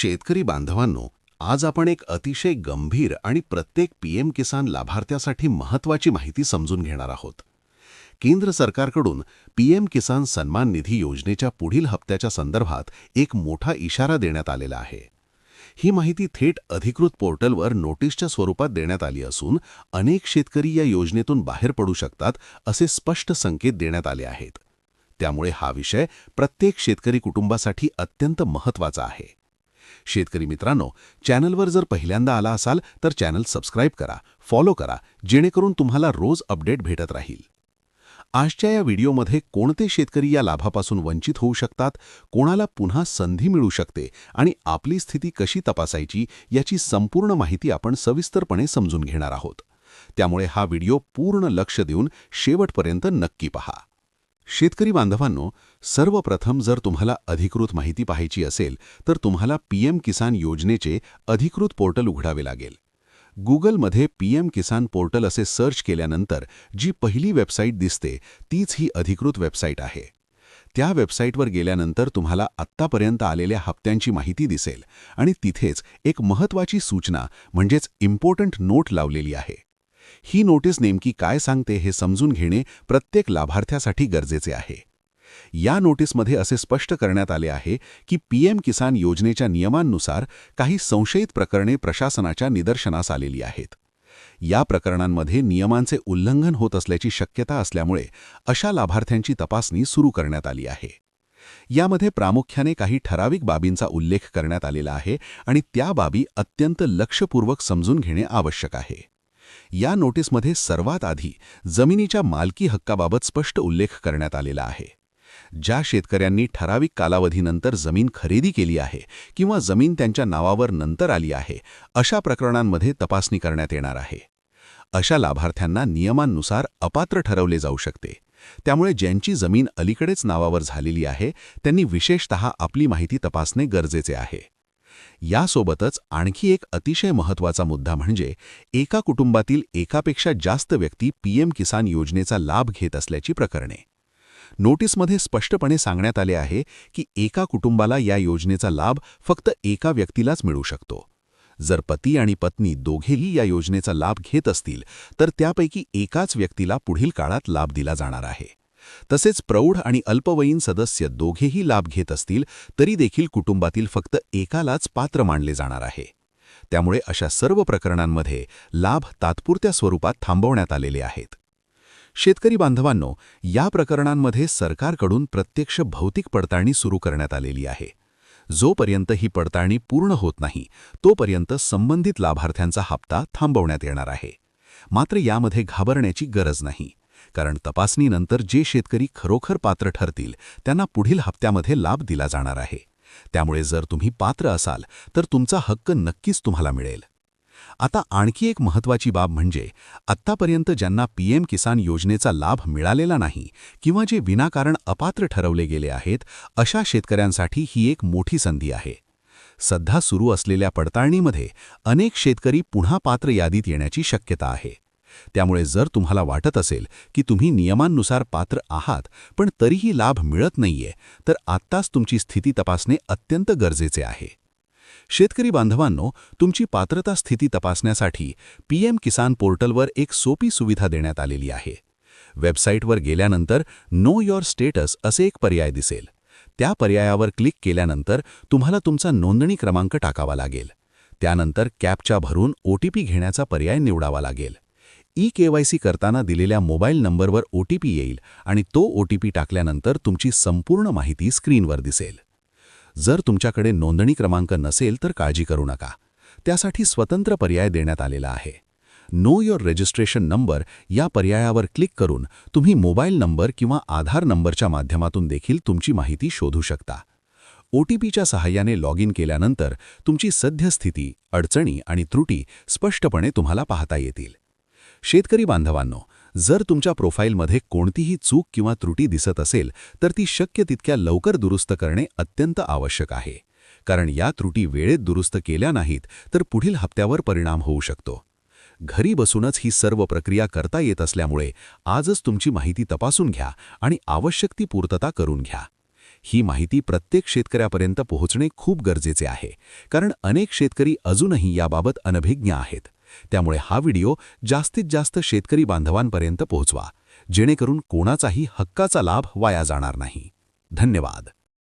शेतकरी बांधवांनो, आज आपण एक अतिशय गंभीर आणि प्रत्येक पीएम किसान लाभार्थ्यासाठी महत्त्वाची माहिती समजून घेणार आहोत. केंद्र सरकारकडून पीएम किसान सन्मान निधी योजनेच्या पुढील हप्त्याच्या संदर्भात एक मोठा इशारा देण्यात आलेला आहे. ही माहिती थेट अधिकृत पोर्टलवर नोटीसच्या स्वरूपात देण्यात आली असून अनेक शेतकरी या योजनेतून बाहेर पडू शकतात असे स्पष्ट संकेत देण्यात आले आहेत. त्यामुळे हा विषय प्रत्येक शेतकरी कुटुंबासाठी अत्यंत महत्त्वाचा आहे. शेतकरी मित्रांनो, चॅनलवर जर पहिल्यांदा आला असाल तर चॅनल सबस्क्राईब करा, फॉलो करा, जेणेकरून तुम्हाला रोज अपडेट भेटत राहील. आजच्या या व्हिडिओमध्ये कोणते शेतकरी या लाभापासून वंचित होऊ शकतात, कोणाला पुन्हा संधी मिळू शकते आणि आपली स्थिती कशी तपासायची याची संपूर्ण माहिती आपण सविस्तरपणे समजून घेणार आहोत. त्यामुळे हा व्हिडिओ पूर्ण लक्ष देऊन शेवटपर्यंत नक्की पहा. शेतकरी बांधवांनो, सर्वप्रथम जर तुम्हाला अधिकृत माहिती पाहायची असेल तर तुम्हाला पीएम किसान योजनेचे अधिकृत पोर्टल उघडावे लागेल. गुगलमध्ये पीएम किसान पोर्टल असे सर्च केल्यानंतर जी पहिली वेबसाईट दिसते तीच ही अधिकृत वेबसाईट आहे. त्या वेबसाईटवर गेल्यानंतर तुम्हाला आत्तापर्यंत आलेल्या हप्त्यांची माहिती दिसेल आणि तिथेच एक महत्त्वाची सूचना म्हणजेच इम्पॉर्टंट नोट लावलेली आहे. ही नोटीस नेमकी काय सांगते हे समजून घेणे प्रत्येक लाभार्थ्यासाठी गरजेचे आहे. या नोटीसमध्ये असे स्पष्ट करण्यात आले आहे की पीएम किसान योजनेच्या नियमांनुसार काही संशयित प्रकरणे प्रशासनाच्या निदर्शनास आलेली आहेत. या प्रकरणांमध्ये नियमांचे उल्लंघन होत असल्याची शक्यता असल्यामुळे अशा लाभार्थ्यांची तपासणी सुरू करण्यात आली आहे. यामध्ये प्रामुख्याने काही ठराविक बाबींचा उल्लेख करण्यात आलेला आहे आणि त्या बाबी अत्यंत लक्षपूर्वक समजून घेणे आवश्यक आहे. या नोटीसमध्ये सर्वात आधी जमिनीच्या मालकी हक्काबाबत स्पष्ट उल्लेख करण्यात आलेला आहे. ज्या शेतकऱ्यांनी ठराविक कालावधीनंतर जमीन खरेदी केली आहे किंवा जमीन त्यांच्या नावावर नंतर आली आहे, अशा प्रकरणांमध्ये तपासणी करण्यात येणार आहे. अशा लाभार्थ्यांना नियमांनुसार अपात्र ठरवले जाऊ शकते. त्यामुळे ज्यांची जमीन अलीकडेच नावावर झालेली आहे त्यांनी विशेषतः आपली माहिती तपासणे गरजेचे आहे. यासोबतच आणखी एक अतिशय महत्त्वाचा मुद्दा म्हणजे एका कुटुंबातील एकापेक्षा जास्त व्यक्ती पीएम किसान योजनेचा लाभ घेत असल्याची प्रकरणे. नोटीसमध्ये स्पष्टपणे सांगण्यात आले आहे की एका कुटुंबाला या योजनेचा लाभ फक्त एका व्यक्तीलाच मिळू शकतो. जर पती आणि पत्नी दोघेही या योजनेचा लाभ घेत असतील तर त्यापैकी एकाच व्यक्तीला पुढील काळात लाभ दिला जाणार आहे. तसेच प्रौढ आणि अल्पवयीन सदस्य दोघेही लाभ घेत असतील तरी देखील कुटुंबातील फक्त एकालाच पात्र मानले जाणार आहे. त्यामुळे अशा सर्व प्रकरणांमध्ये लाभ तात्पुरत्या स्वरूपात थांबवण्यात आलेले आहेत. शेतकरी बांधवांनो, या प्रकरणांमध्ये सरकारकडून प्रत्यक्ष भौतिक पडताळणी सुरू करण्यात आलेली आहे. जोपर्यंत ही पडताळणी पूर्ण होत नाही तोपर्यंत संबंधित लाभार्थ्यांचा हप्ता थांबवण्यात येणार आहे. मात्र यामध्ये घाबरण्याची गरज नाही, कारण तपासणीनंतर जे शेतकरी खरोखर पात्र ठरतील त्यांना पुढील हप्त्यामध्ये लाभ दिला जाणार आहे. त्यामुळे जर तुम्ही पात्र असाल तर तुमचा हक्क नक्कीच तुम्हाला मिळेल. आता आणखी एक महत्त्वाची बाब म्हणजे आत्तापर्यंत ज्यांना पीएम किसान योजनेचा लाभ मिळालेला नाही किंवा जे विनाकारण अपात्र ठरवले गेले आहेत, अशा शेतकऱ्यांसाठी ही एक मोठी संधी आहे. सध्या सुरू असलेल्या पडताळणीमध्ये अनेक शेतकरी पुन्हा पात्र यादीत येण्याची शक्यता आहे. त्यामुळे जर तुम्हाला वाटत असेल की तुम्ही नियमांनुसार पात्र आहात पण तरीही लाभ मिळत नाहीये, तर आत्ताच तुमची स्थिती तपासणे अत्यंत गरजेचे आहे. शेतकरी बांधवांनो, तुमची पात्रता स्थिती तपासण्यासाठी पीएम किसान पोर्टलवर एक सोपी सुविधा देण्यात आलेली आहे. वेबसाईटवर गेल्यानंतर नो योर स्टेटस असे एक पर्याय दिसेल. त्या पर्यायावर क्लिक केल्यानंतर तुम्हाला तुमचा नोंदणी क्रमांक टाकावा लागेल. त्यानंतर कॅप्चा भरून ओटीपी घेण्याचा पर्याय निवडावा लागेल. ई-केवायसी करताना दिलेल्या मोबाईल नंबरवर ओटीपी येईल आणि तो ओटीपी टाकल्यानंतर तुमची संपूर्ण माहिती स्क्रीनवर दिसेल. जर तुमच्याकडे नोंदणी क्रमांक नसेल तर काळजी करू नका. त्यासाठी स्वतंत्र पर्याय देण्यात आलेला आहे. नो योर रजिस्ट्रेशन नंबर या पर्यायावर क्लिक करून तुम्ही मोबाईल नंबर किंवा आधार नंबरच्या माध्यमातून देखील तुमची माहिती शोधू शकता. ओटीपीच्या सहाय्याने लॉग इन केल्यानंतर तुमची सद्यस्थिती, अडचणी आणि त्रुटी स्पष्टपणे तुम्हाला पाहता येतील. शेतकरी बांधवांनो, जर तुमच्या प्रोफाईलमध्ये कोणतीही चूक किंवा त्रुटी दिसत असेल तर ती शक्य तितक्या लवकर दुरुस्त करणे अत्यंत आवश्यक आहे. कारण या त्रुटी वेळेत दुरुस्त केल्या नाहीत तर पुढील हप्त्यावर परिणाम होऊ शकतो. घरी बसूनच ही सर्व प्रक्रिया करता येत असल्यामुळे आजच तुमची माहिती तपासून घ्या आणि आवश्यक ती पूर्तता करून घ्या. ही माहिती प्रत्येक शेतकऱ्यापर्यंत पोहोचणे खूप गरजेचे आहे, कारण अनेक शेतकरी अजूनही याबाबत अनभिज्ञ आहेत. त्यामुळे हा व्हिडिओ जास्तीत जास्त शेतकरी बांधवांपर्यंत पोहोचवा, जेणेकरून कोणाचाही हक्काचा लाभ वाया जाणार नाही. धन्यवाद.